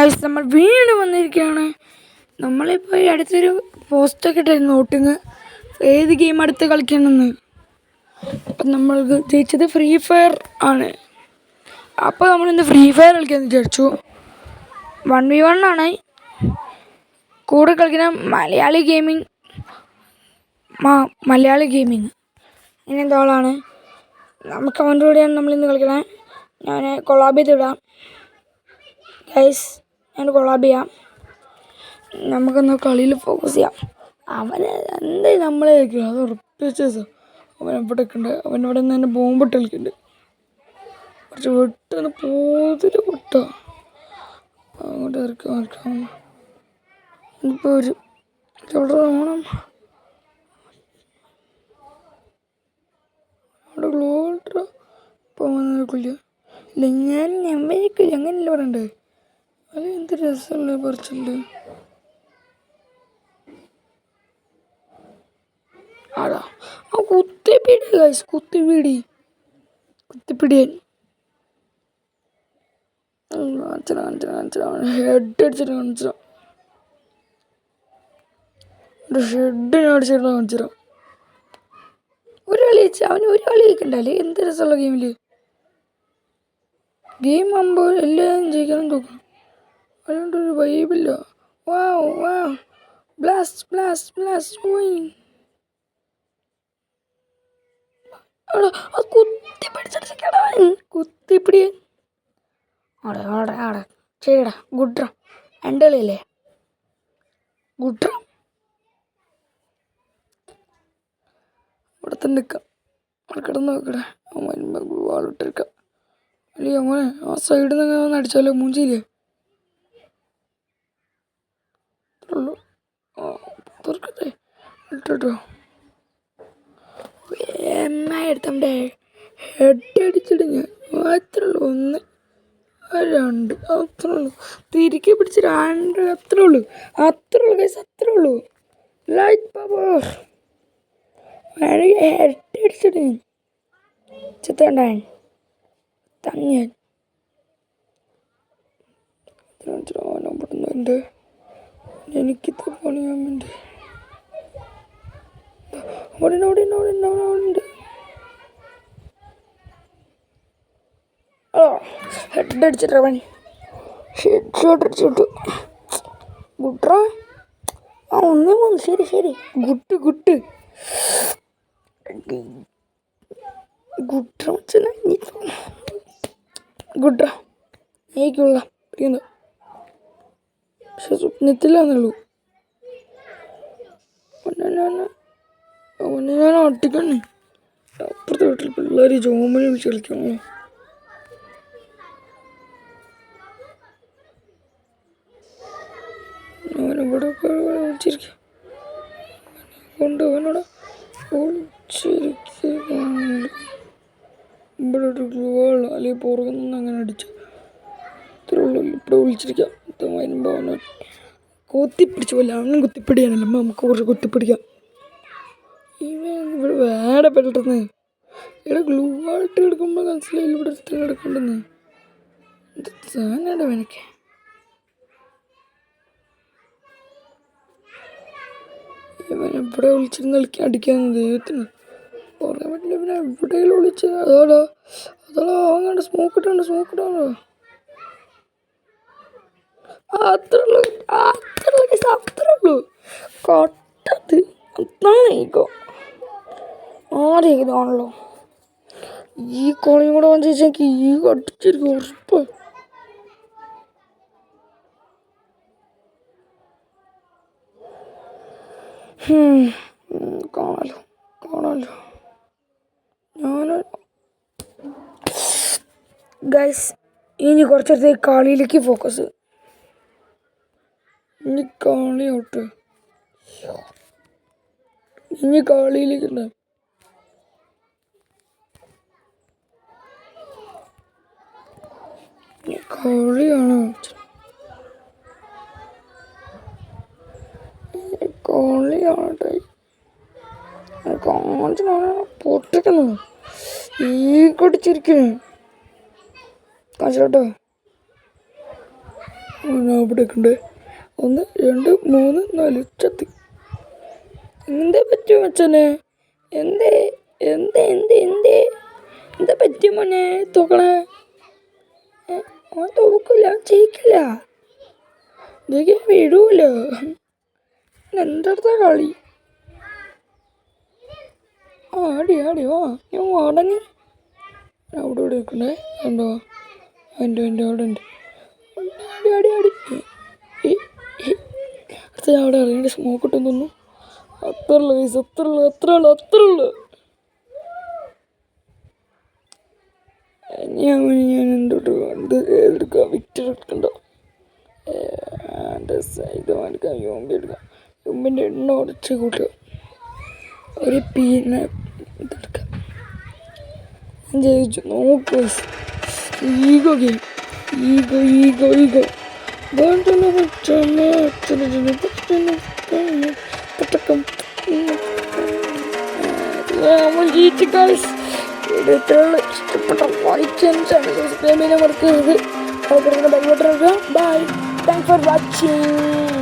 Guys നമ്മൾ വീണ്ടും വന്നിരിക്കുകയാണ്. നമ്മളിപ്പോൾ അടുത്തൊരു പോസ്റ്റൊക്കെ ഇട്ടായിരുന്നു നോട്ടിങ് ഏത് ഗെയിം അടുത്ത് കളിക്കണമെന്ന്. അപ്പം നമ്മൾ ജയിച്ചത് ഫ്രീ ഫയർ ആണ്. അപ്പോൾ നമ്മളിന്ന് ഫ്രീ ഫയർ കളിക്കാമെന്ന് വിചാരിച്ചു. 1v1 ആണ്. കൂടെ കളിക്കുന്ന മലയാളി ഗെയിമിങ് ഇങ്ങനത്തെ ആളാണ്. നമുക്ക് അവൻ്റെ കൂടെയാണ് നമ്മളിന്ന് കളിക്കണേ. ഞാൻ കൊളാബ് ചെയ്തിടാം ഗൈസ്, ഞാൻ കൊളാബ് ചെയ്യാം. നമുക്കൊന്ന് കളിയിൽ ഫോക്കസ് ചെയ്യാം. അവന് എന്ത് നമ്മളെ കളിക്കുക, അത് ഉറപ്പിച്ചോ. അവൻ എവിടെ ഉണ്ട്? അവനിവിടെ നിന്ന് തന്നെ ബോംബിട്ട് കളിക്കുന്നുണ്ട്. കുറച്ച് വിട്ടാണ് പോതിൽ വിട്ടോ അങ്ങോട്ട് ഇറക്കാം. ഇപ്പോൾ ഒരു ഓണം അവിടെ ഗ്ലോട്ട പോകാനില്ല. ഇല്ല ഞാൻ ഞമ്മക്കില്ല, അങ്ങനെയല്ല പറയണ്ടേ. അത് എന്ത് രസമല്ലേ പറിച്ചുണ്ട്. ആടാ ആ കുത്തിപ്പിടി ഗൈസ്, കുത്തിപ്പിടിയൻ ഹെഡ് അടിച്ചിട്ട് കാണിച്ചു. ഹെഡിനെ അടിച്ചിട്ട് കാണിച്ചു. ഒരു കളി വെച്ച് അവന് ഒരു കളി കളിക്കണ്ടല്ലേ. എന്ത് രസമുള്ള ഗെയിമിൽ. ഗെയിം ആകുമ്പോൾ എല്ലാവരും ജയിക്കണം തോക്കണം, അതുകൊണ്ടൊരു വൈബില്ല. കുത്തിപ്പിടി ആടെ ചെയ്യടാ. ഗുഡ്ര എൻ്റെ കളിയല്ലേ ഗുഡ്ര. ഇവിടെ തന്നെ നിൽക്കാം, കിടന്ന് നോക്കട്ടെ. വാളിട്ടിരിക്കാം. അല്ലേ അങ്ങനെ ആ സൈഡിൽ നിന്ന് ഒന്ന് അടിച്ചാലോ. മൂഞ്ചിയില്ലേ ഉള്ളൂ. തുറക്കട്ടെ ഇട്ടോ. എന്നായി എടുത്തേ ഹെഡ് അടിച്ചിട്ട് ഞാൻ അത്രേ ഉള്ളൂ. 1 2 അത്രേ ഉള്ളൂ. തിരികെ പിടിച്ച് 2 അത്രേ ഉള്ളൂ ഗൈസ്, അത്രേ ഉള്ളൂ. ലൈറ്റ് പവർ ഹെഡ് അടിച്ചിട്ട് ഞാൻ ചിത്രണ്ടാൻ തങ്ങൻ പെടുന്നുണ്ട്. എനിക്കിത് പണിയാൻ വേണ്ടി ഉണ്ട്. ഹെഡ് അടിച്ചിട്ടവൻ ഹെഡ് ഷോട്ട് അടിച്ചിട്ടു. ഗുഡ്ര ആ 1-3 ശരി ഗുഡ് ഗുഡ്ര എനിക്കുള്ള പിടിക്കുന്നു. പക്ഷെ സ്വപ്നത്തിലാന്നുള്ളൂ. അവനെ ഞാൻ ഒട്ടിക്കണേ. അപ്പുറത്തെ വീട്ടിൽ പിള്ളേർ ജോമനെ വിളിച്ച് കളിക്കാമോ. അവനിവിടെ വിളിച്ചിരിക്കുക കൊണ്ട് അവനോട് ഒളിച്ചിരിക്കുന്നുണ്ട്. ഇവിടെ ഒരു ഗ്ലൂവാൾ അല്ലെങ്കിൽ പുറകിൽ നിന്ന് അങ്ങനെ അടിച്ചു. ഇത്രേ ഉള്ളൂ. ഇവിടെ വിളിച്ചിരിക്കാം. വരുമ്പോൾ അവനെ കുത്തിപ്പിടിച്ചു പോലെ. അവനും കുത്തിപ്പിടിയാണല്ലോ, നമുക്ക് കുറച്ച് കുത്തിപ്പിടിക്കാം. ഇവിടെ വേറെ പെട്ടെന്ന് ഇവിടെ ഗ്ലൂ ആയിട്ട് എടുക്കുമ്പോൾ മനസ്സിലായി ഇവിടെ എടുക്കണ്ടെന്ന്. സാധനം എനിക്ക് ഇവനെവിടെ വിളിച്ചിരുന്ന് അടിക്കാന്ന് ദൈവത്തിന് പറയാൻ പറ്റില്ല. ഇവനെ എവിടെയെങ്കിലും വിളിച്ചത് അതോടോ അങ്ങോട്ട് സ്മോക്ക് ഇട്ടാണോ. അത്രേ ഉള്ളൂ കൊട്ടത്. അതാണോ ആരെയാണല്ലോ ഈ കോളിയും കൂടെ വന്ന് ചോദിച്ചാൽ എനിക്ക് ഈ കട്ടിച്ചിരിക്കും ഉറപ്പ്. കാണാലോ ഞാൻ ഗൈസ്. ഇനി കുറച്ചേരത്തേക്ക് കളിയിലേക്ക് ഫോക്കസ്. ഇനി കളിയോട്ട് കളിയിലേക്ക് ഉണ്ടാവും. കളിയാണോ പൊട്ടിക്കുന്നു. ഈ കടിച്ചിരിക്കുന്നു കാണിച്ചോട്ടോ. അവിടെയൊക്കെ ഉണ്ട്. 1 2 3 4 ചത്തി. എന്തേ പറ്റും അച്ഛനെ? എന്തേ എന്തേ എന്തേ എന്തേ എന്താ പറ്റിയ മോനെ? തോക്കണേ അവൻ തോക്കില്ല, ജയിക്കില്ല, ജയിക്കാൻ വിടൂല്ലോ. എൻ്റെ അടുത്ത കളി. ആടി ആടി വാ, ഞാൻ വാടങ്ങി അവിടെ ഇവിടെ നിൽക്കണ്ടേ. ഉണ്ടോ? എൻ്റെ അവിടെ ഉണ്ട്. ആടി ആടി ആടി അടുത്ത ഞാൻ അവിടെ ഇറങ്ങിയിട്ട് സ്മോക്ക് ഇട്ടെന്ന് തോന്നുന്നു. അത്രയുള്ളൂ ഗൈസ്, അത്രയുള്ളൂ. ഞാൻ എന്തോട്ട് എന്ത് എടുക്കാം? വിക്ടർ എടുക്കണ്ടോ? ഇത് എടുക്കാം, യോമ്പി എടുക്കാം. യോമ്പിൻ്റെ എണ്ണ ഉടച്ച് കൂട്ടുക. ഒരു പിന്നെ ഇതെടുക്കാം. ഞാൻ ജയിച്ചു. നോക്ക് ഈഗോ ഗെയിം, ഈഗോ ഇഷ്ടപ്പെട്ട ലൈക്ക് ചെയ്യാൻ ചാനൽ സബ്സ്ക്രൈബ് ചെയ്യാൻ മറക്കരുത്. Bye, thanks for watching.